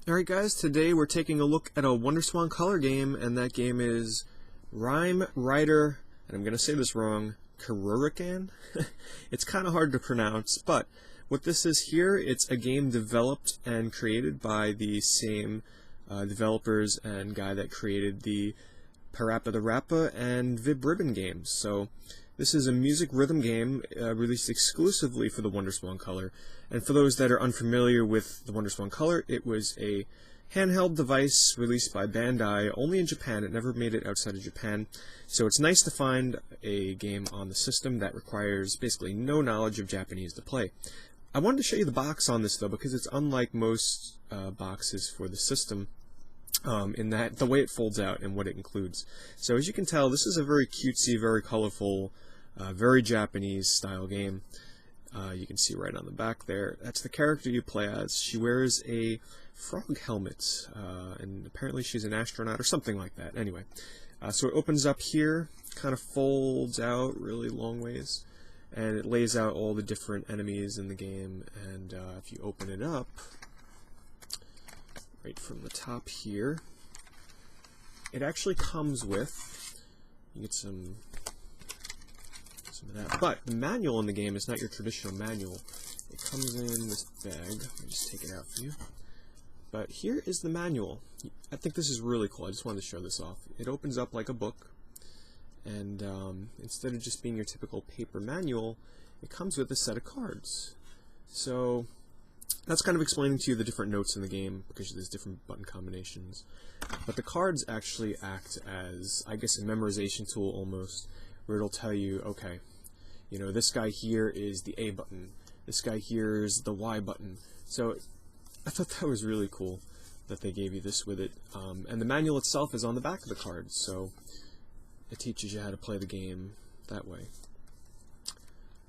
Alright guys, today we're taking a look at a Wonderswan Color game, and that game is Rhyme Rider, and I'm going to say this wrong, Kerorican? It's kind of hard to pronounce, but what this is here, it's a game developed and created by the same developers and guy that created the PaRappa the Rapper and VibRibbon games. So this is a music rhythm game released exclusively for the Wonderswan Color. And for those that are unfamiliar with the Wonderswan Color, it was a handheld device released by Bandai only in Japan. It never made it outside of Japan. So it's nice to find a game on the system that requires basically no knowledge of Japanese to play. I wanted to show you the box on this though, because it's unlike most boxes for the system in that the way it folds out and what it includes. So as you can tell, this is a very cutesy, very colorful, very Japanese style game. You can see right on the back there, that's the character you play as. She wears a frog helmet, and apparently she's an astronaut or something like that. Anyway, so it opens up here, kind of folds out really long ways, and it lays out all the different enemies in the game. And if you open it up, right from the top here, it actually comes with, you get some of that. But the manual in the game is not your traditional manual. It comes in this bag. Let me just take it out for you. But here is the manual. I think this is really cool. I just wanted to show this off. It opens up like a book, and instead of just being your typical paper manual, it comes with a set of cards. So that's kind of explaining to you the different notes in the game, because there's different button combinations. But the cards actually act as, I guess, a memorization tool almost, where it'll tell you, okay, you know, this guy here is the A button, this guy here is the Y button. So I thought that was really cool that they gave you this with it. And the manual itself is on the back of the cards, so it teaches you how to play the game that way.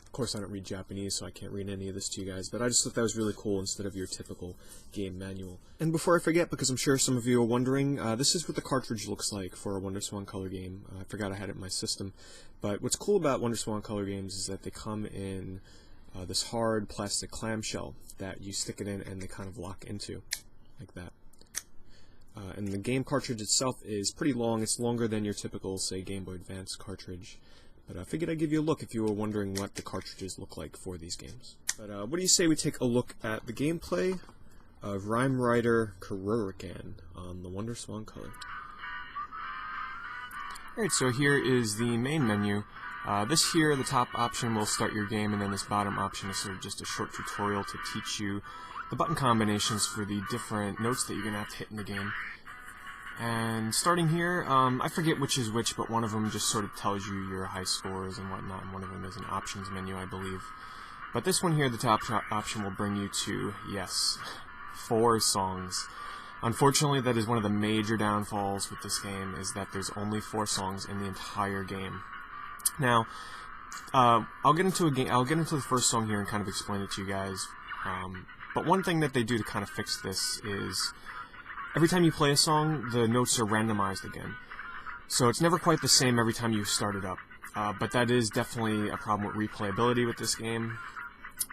Of course, I don't read Japanese, so I can't read any of this to you guys, but I just thought that was really cool instead of your typical game manual. And before I forget, because I'm sure some of you are wondering, this is what the cartridge looks like for a Wonderswan Color game. I forgot I had it in my system. But what's cool about Wonderswan Color games is that they come in this hard plastic clamshell that you stick it in and they kind of lock into, like that. And the game cartridge itself is pretty long. It's longer than your typical, say, Game Boy Advance cartridge. But I figured I'd give you a look if you were wondering what the cartridges look like for these games. But what do you say we take a look at the gameplay of Rhyme Rider Kerorican on the Wonderswan Color. Alright, so here is the main menu. This here, the top option, will start your game, and then this bottom option is sort of just a short tutorial to teach you the button combinations for the different notes that you're going to have to hit in the game. And starting here, I forget which is which, but one of them just sort of tells you your high scores and whatnot, and one of them is an options menu, I believe. But this one here, the top option, will bring you to, yes, 4 songs. Unfortunately, that is one of the major downfalls with this game, is that there's only 4 songs in the entire game. Now, I'll get into the first song here and kind of explain it to you guys. But one thing that they do to kind of fix this is, every time you play a song, the notes are randomized again. So it's never quite the same every time you start it up. But that is definitely a problem with replayability with this game,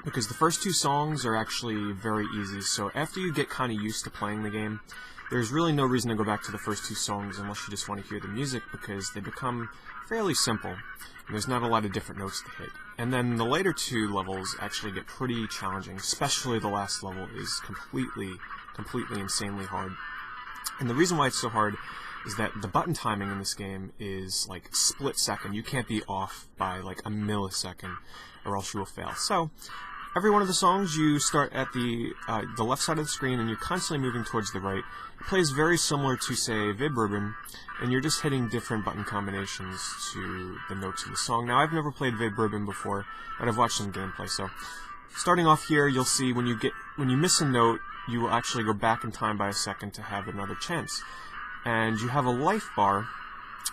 because the first 2 songs are actually very easy. So after you get kind of used to playing the game, there's really no reason to go back to the first 2 songs unless you just want to hear the music, because they become fairly simple. And there's not a lot of different notes to hit. And then the later 2 levels actually get pretty challenging, especially the last level is completely insanely hard. And the reason why it's so hard is that the button timing in this game is like split second. You can't be off by like a millisecond or else you will fail. So every one of the songs, you start at the left side of the screen and you're constantly moving towards the right. It plays very similar to, say, VibRibbon, and you're just hitting different button combinations to the notes of the song. Now, I've never played VibRibbon before, but I've watched some gameplay. So starting off here, you'll see when you miss a note, you will actually go back in time by a second to have another chance. And you have a life bar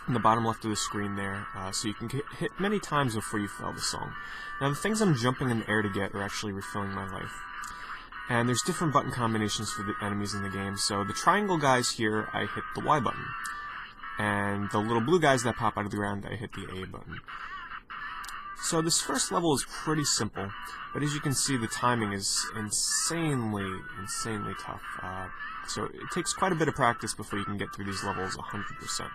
in the bottom left of the screen there, so you can hit many times before you fail the song. Now, the things I'm jumping in the air to get are actually refilling my life. And there's different button combinations for the enemies in the game. So the triangle guys here, I hit the Y button. And the little blue guys that pop out of the ground, I hit the A button. So this first level is pretty simple, but as you can see, the timing is insanely tough. So it takes quite a bit of practice before you can get through these levels 100%.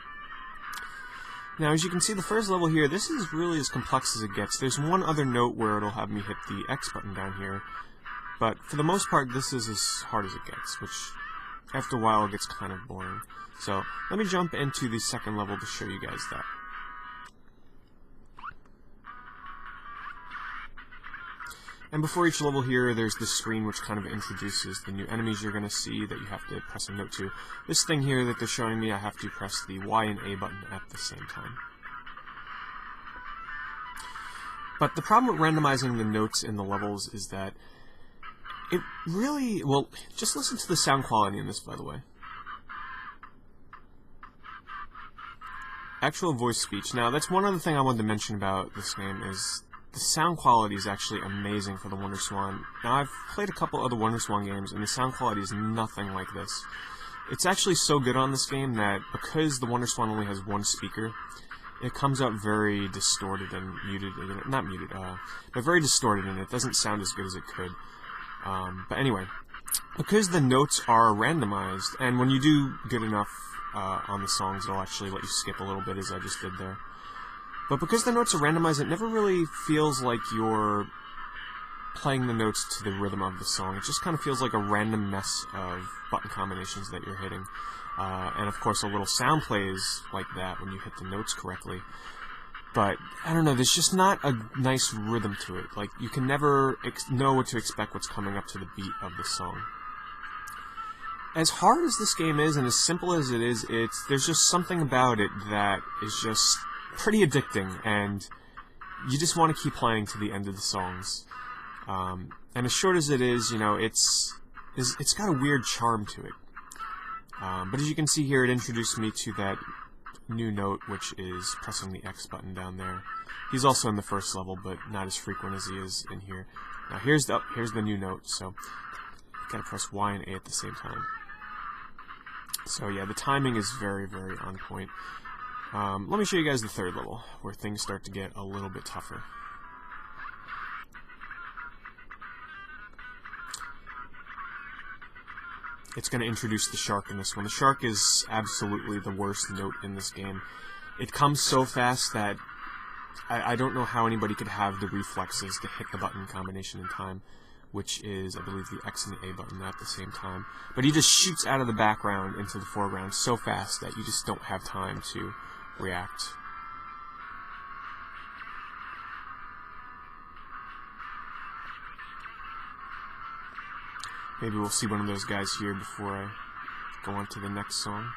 Now, as you can see, the first level here, this is really as complex as it gets. There's one other note where it'll have me hit the X button down here, but for the most part, this is as hard as it gets, which after a while gets kind of boring. So let me jump into the second level to show you guys that. And before each level here, there's this screen which kind of introduces the new enemies you're going to see that you have to press a note to. This thing here that they're showing me, I have to press the Y and A button at the same time. But the problem with randomizing the notes in the levels is that it really, well, just listen to the sound quality in this, by the way. Actual voice speech. Now, that's one other thing I wanted to mention about this game is the sound quality is actually amazing for the Wonderswan. Now, I've played a couple other Wonderswan games, and the sound quality is nothing like this. It's actually so good on this game that because the Wonderswan only has one speaker, it comes out very distorted and muted. Not muted, but very distorted, and it doesn't sound as good as it could. But anyway, because the notes are randomized, and when you do good enough on the songs, it'll actually let you skip a little bit, as I just did there. But because the notes are randomized, it never really feels like you're playing the notes to the rhythm of the song. It just kind of feels like a random mess of button combinations that you're hitting. And of course, a little sound plays like that when you hit the notes correctly. But, I don't know, there's just not a nice rhythm to it. Like, you can never know what to expect what's coming up to the beat of the song. As hard as this game is, and as simple as it is, there's just something about it that is just pretty addicting, and you just want to keep playing to the end of the songs. And as short as it is, you know, it's got a weird charm to it. But as you can see here, it introduced me to that new note, which is pressing the X button down there. He's also in the first level, but not as frequent as he is in here. Now here's the new note, so you gotta press Y and A at the same time. So yeah, the timing is very, very on point. Let me show you guys the third level, where things start to get a little bit tougher. It's going to introduce the shark in this one. The shark is absolutely the worst note in this game. It comes so fast that I don't know how anybody could have the reflexes to hit the button combination in time, which is, I believe, the X and the A button at the same time. But he just shoots out of the background into the foreground so fast that you just don't have time to react. Maybe we'll see one of those guys here before I go on to the next song.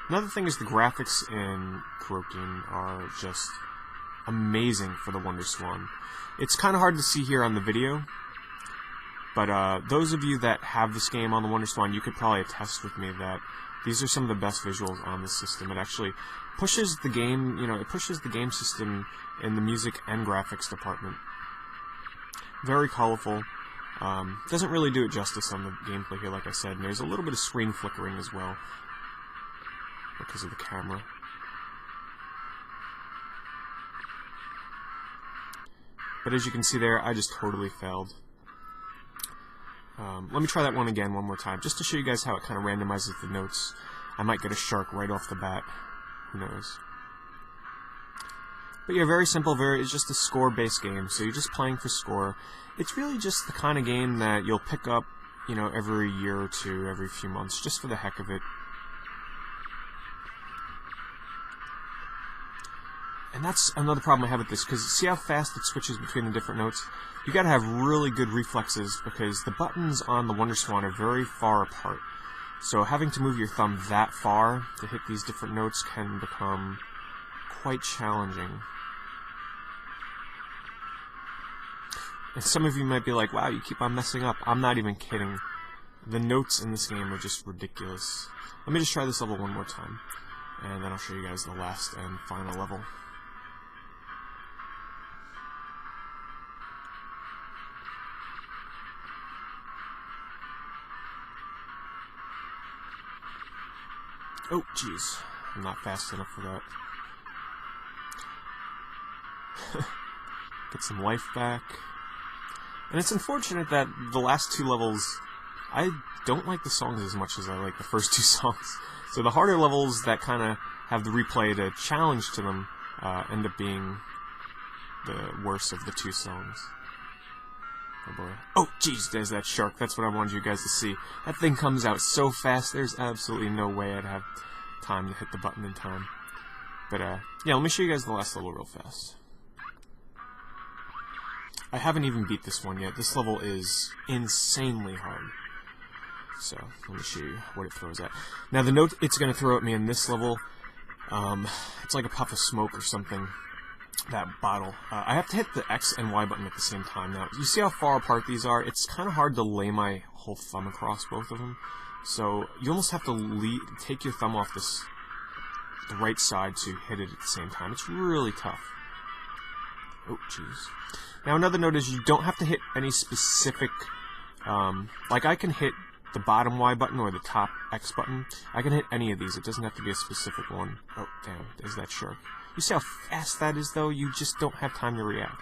Another thing is the graphics in Kerorican are just amazing for the Wonderswan. It's kind of hard to see here on the video, but those of you that have this game on the Wonderswan, you could probably attest with me that these are some of the best visuals on the system. It actually pushes the game, it pushes the game system in the music and graphics department. Very colorful. Doesn't really do it justice on the gameplay here, like I said. And there's a little bit of screen flickering as well because of the camera. But as you can see there, I just totally failed. Let me try that one again one more time, just to show you guys how it kind of randomizes the notes. I might get a shark right off the bat. Who knows? But yeah, very simple. It's just a score-based game, so you're just playing for score. It's really just the kind of game that you'll pick up, every year or two, every few months, just for the heck of it. And that's another problem I have with this, because see how fast it switches between the different notes? You gotta have really good reflexes, because the buttons on the Wonderswan are very far apart. So having to move your thumb that far to hit these different notes can become quite challenging. And some of you might be like, wow, you keep on messing up. I'm not even kidding. The notes in this game are just ridiculous. Let me just try this level one more time, and then I'll show you guys the last and final level. Oh, jeez. I'm not fast enough for that. Get some life back. And it's unfortunate that the last two levels, I don't like the songs as much as I like the first two songs. So the harder levels that kind of have the replay to challenge to them end up being the worst of the two songs. Oh boy. Oh jeez, there's that shark. That's what I wanted you guys to see. That thing comes out so fast, there's absolutely no way I'd have time to hit the button in time. But yeah, let me show you guys the last level real fast. I haven't even beat this one yet. This level is insanely hard. So, let me show you what it throws at. Now, the note it's going to throw at me in this level, it's like a puff of smoke or something. That bottle. I have to hit the X and Y button at the same time. Now, you see how far apart these are? It's kind of hard to lay my whole thumb across both of them. So, you almost have to take your thumb off the right side to hit it at the same time. It's really tough. Oh, jeez. Now, another note is you don't have to hit any specific, like I can hit the bottom Y button or the top X button. I can hit any of these. It doesn't have to be a specific one. Oh, damn. There's that shark. You see how fast that is, though? You just don't have time to react.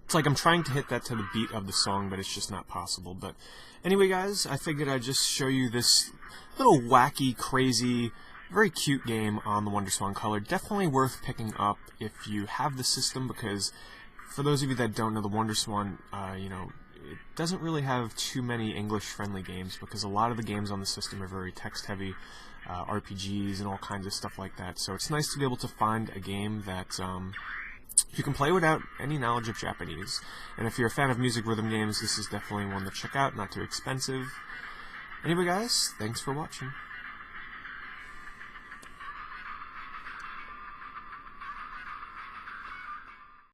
It's like I'm trying to hit that to the beat of the song, but it's just not possible. But anyway, guys, I figured I'd just show you this little wacky, crazy, very cute game on the Wonderswan Color. Definitely worth picking up if you have the system, because for those of you that don't know, the Wonderswan, you know, it doesn't really have too many English-friendly games, because a lot of the games on the system are very text-heavy, RPGs and all kinds of stuff like that. So it's nice to be able to find a game that you can play without any knowledge of Japanese. And if you're a fan of music rhythm games, this is definitely one to check out, not too expensive. Anyway, guys, thanks for watching.